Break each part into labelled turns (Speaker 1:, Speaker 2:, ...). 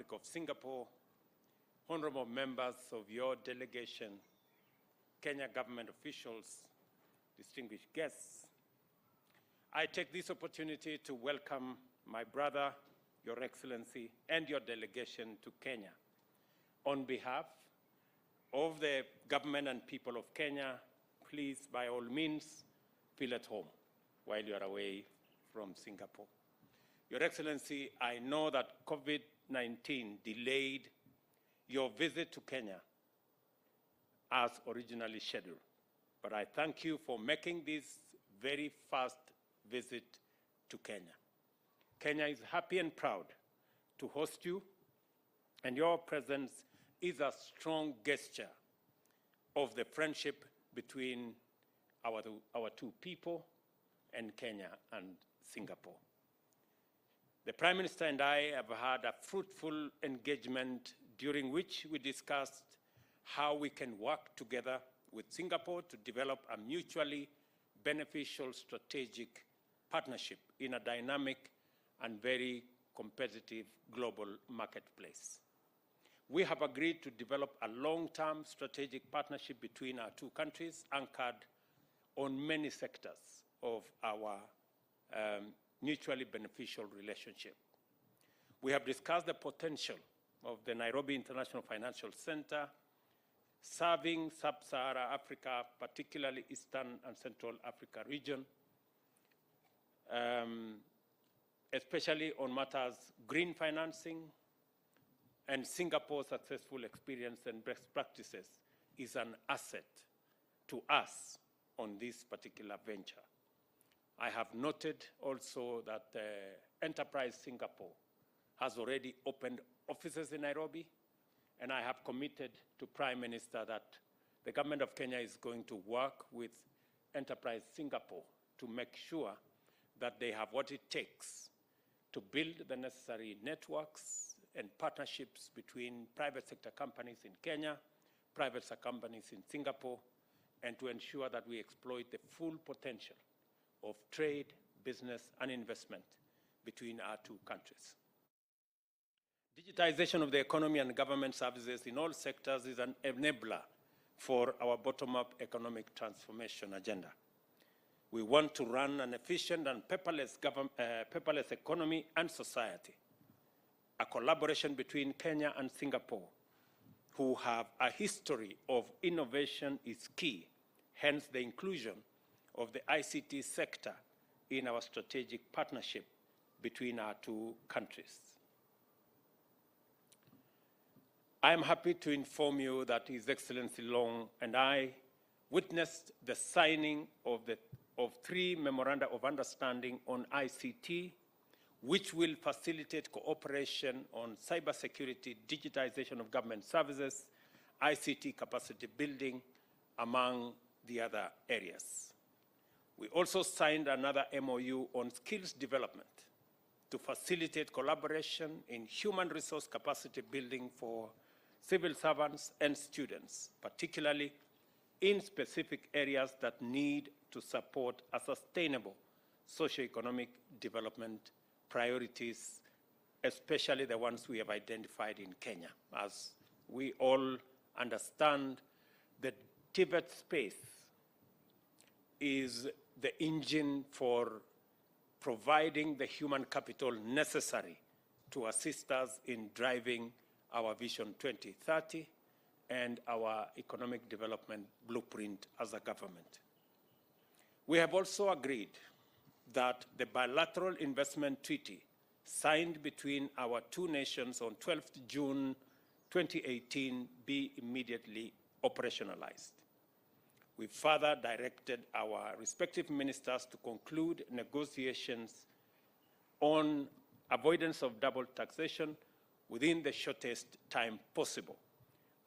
Speaker 1: Republic of Singapore, honorable members of your delegation, Kenya government officials, distinguished guests, I take this opportunity to welcome my brother, Your Excellency, and your delegation to Kenya. On behalf of the government and people of Kenya, please, by all means, feel at home while you are away from Singapore. Your Excellency, I know that COVID-19 delayed your visit to Kenya as originally scheduled, but I thank you for making this very first visit to Kenya. Kenya is happy and proud to host you, and your presence is a strong gesture of the friendship between our two people and Kenya and Singapore. The Prime Minister and I have had a fruitful engagement during which we discussed how we can work together with Singapore to develop a mutually beneficial strategic partnership in a dynamic and very competitive global marketplace. We have agreed to develop a long-term strategic partnership between our two countries anchored on many sectors of our mutually beneficial relationship. We have discussed the potential of the Nairobi International Financial Center serving sub-Saharan Africa, particularly Eastern and Central Africa region, especially on matters green financing, and Singapore's successful experience and best practices is an asset to us on this particular venture. I have noted also that Enterprise Singapore has already opened offices in Nairobi, and I have committed to Prime Minister that the government of Kenya is going to work with Enterprise Singapore to make sure that they have what it takes to build the necessary networks and partnerships between private sector companies in Kenya, private sector companies in Singapore, and to ensure that we exploit the full potential of trade, business, and investment between our two countries. Digitization of the economy and government services in all sectors is an enabler for our bottom-up economic transformation agenda. We want to run an efficient and paperless economy and society. A collaboration between Kenya and Singapore, who have a history of innovation, is key, hence the inclusion of the ICT sector in our strategic partnership between our two countries. I am happy to inform you that His Excellency Long and I witnessed the signing of 3 memoranda of understanding on ICT, which will facilitate cooperation on cybersecurity, digitization of government services, ICT capacity building, among the other areas. We also signed another MOU on skills development to facilitate collaboration in human resource capacity building for civil servants and students, particularly in specific areas that need to support a sustainable socioeconomic development priorities, especially the ones we have identified in Kenya. As we all understand, the Tibet space is the engine for providing the human capital necessary to assist us in driving our Vision 2030 and our economic development blueprint as a government. We have also agreed that the bilateral investment treaty signed between our two nations on 12th June 2018 be immediately operationalized. We further directed our respective ministers to conclude negotiations on avoidance of double taxation within the shortest time possible.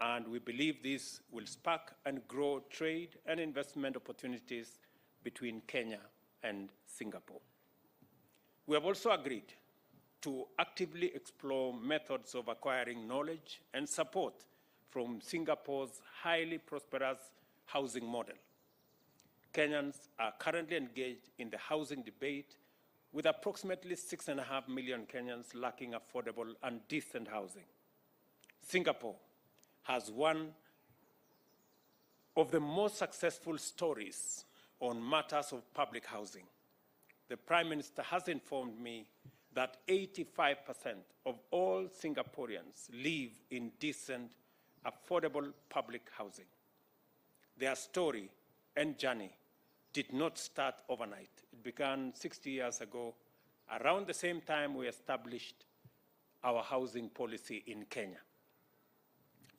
Speaker 1: And we believe this will spark and grow trade and investment opportunities between Kenya and Singapore. We have also agreed to actively explore methods of acquiring knowledge and support from Singapore's highly prosperous housing model. Kenyans are currently engaged in the housing debate with approximately 6.5 million Kenyans lacking affordable and decent housing. Singapore has one of the most successful stories on matters of public housing. The Prime Minister has informed me that 85% of all Singaporeans live in decent, affordable public housing. Their story and journey did not start overnight. It began 60 years ago, around the same time we established our housing policy in Kenya.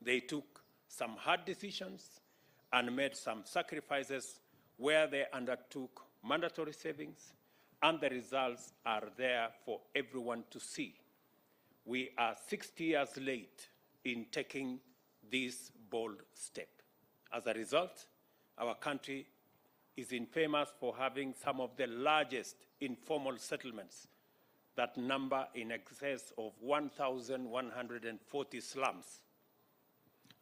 Speaker 1: They took some hard decisions and made some sacrifices where they undertook mandatory savings, and the results are there for everyone to see. We are 60 years late in taking this bold step. As a result, our country is infamous for having some of the largest informal settlements that number in excess of 1,140 slums.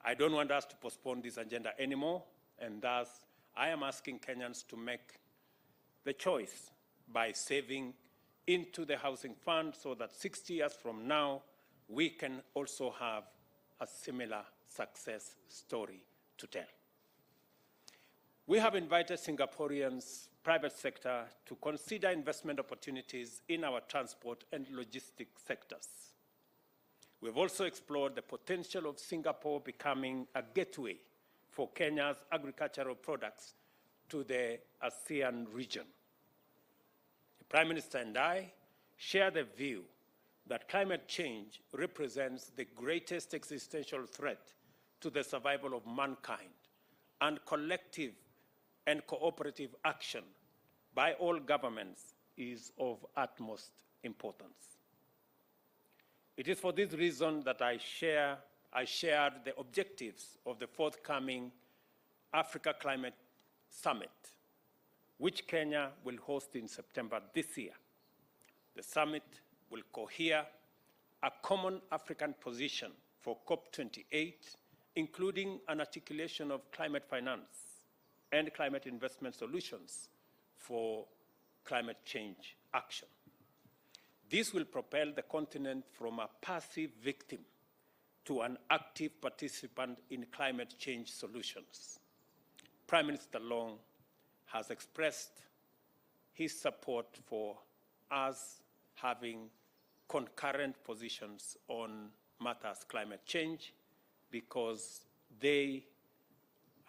Speaker 1: I don't want us to postpone this agenda anymore, and thus I am asking Kenyans to make the choice by saving into the housing fund so that 60 years from now, we can also have a similar success story to tell. We have invited Singaporeans' private sector to consider investment opportunities in our transport and logistics sectors. We've also explored the potential of Singapore becoming a gateway for Kenya's agricultural products to the ASEAN region. The Prime Minister and I share the view that climate change represents the greatest existential threat to the survival of mankind, and collective and cooperative action by all governments is of utmost importance. It is for this reason that I shared the objectives of the forthcoming Africa Climate Summit, which Kenya will host in September this year. The summit will cohere a common African position for COP28, including an articulation of climate finance and climate investment solutions for climate change action. This will propel the continent from a passive victim to an active participant in climate change solutions. Prime Minister Long has expressed his support for us having concurrent positions on matters climate change, because they,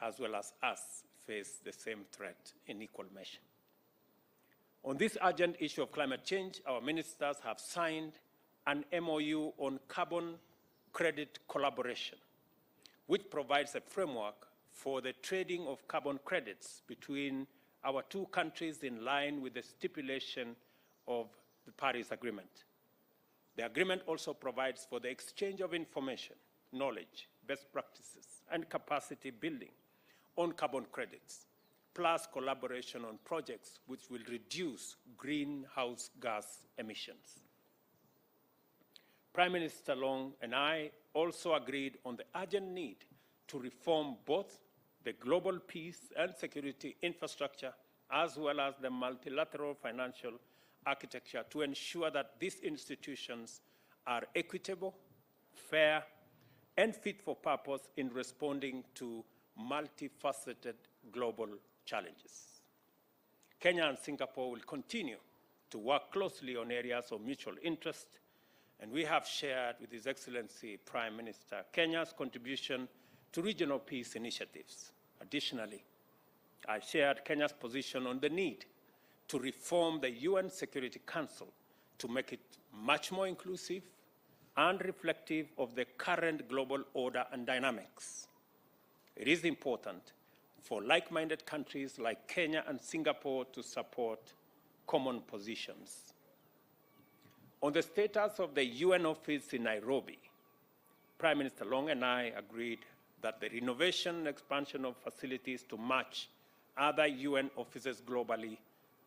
Speaker 1: as well as us, face the same threat in equal measure. On this urgent issue of climate change, our ministers have signed an MOU on carbon credit collaboration, which provides a framework for the trading of carbon credits between our two countries in line with the stipulation of the Paris Agreement. The agreement also provides for the exchange of information, knowledge, best practices, and capacity building on carbon credits, plus collaboration on projects which will reduce greenhouse gas emissions. Prime Minister Long and I also agreed on the urgent need to reform both the global peace and security infrastructure, as well as the multilateral financial architecture, to ensure that these institutions are equitable, fair, and fit for purpose in responding to multifaceted global challenges. Kenya and Singapore will continue to work closely on areas of mutual interest, and we have shared with His Excellency Prime Minister Kenya's contribution to regional peace initiatives. Additionally, I shared Kenya's position on the need to reform the UN Security Council to make it much more inclusive and reflective of the current global order and dynamics. It is important for like-minded countries like Kenya and Singapore to support common positions. On the status of the UN office in Nairobi, Prime Minister Long and I agreed that the renovation and expansion of facilities to match other UN offices globally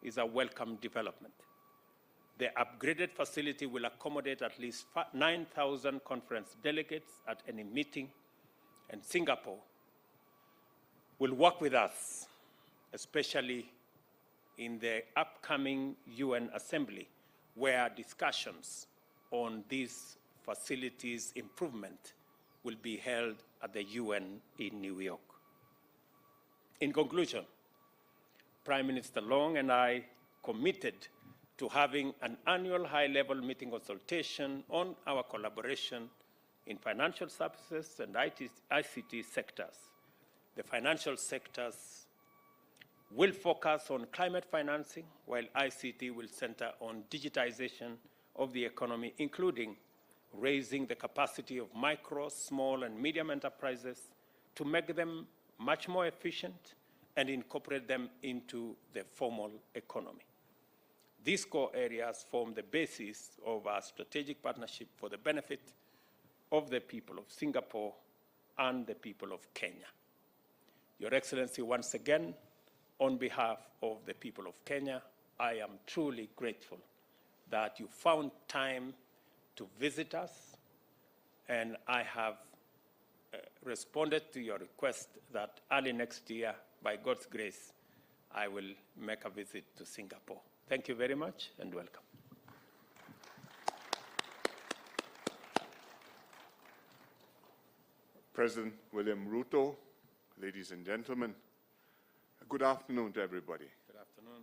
Speaker 1: is a welcome development. The upgraded facility will accommodate at least 9,000 conference delegates at any meeting, and Singapore will work with us, especially in the upcoming UN Assembly, where discussions on these facilities improvement will be held at the UN in New York. In conclusion, Prime Minister Long and I committed to having an annual high-level meeting consultation on our collaboration in financial services and ICT sectors. The financial sectors will focus on climate financing, while ICT will center on digitization of the economy, including raising the capacity of micro, small, and medium enterprises to make them much more efficient and incorporate them into the formal economy. These core areas form the basis of our strategic partnership for the benefit of the people of Singapore and the people of Kenya. Your Excellency, once again, on behalf of the people of Kenya, I am truly grateful that you found time to visit us, and I have responded to your request that early next year, by God's grace, I will make a visit to Singapore. Thank you very much and welcome.
Speaker 2: President William Ruto, ladies and gentlemen, good afternoon to everybody.
Speaker 1: Good afternoon.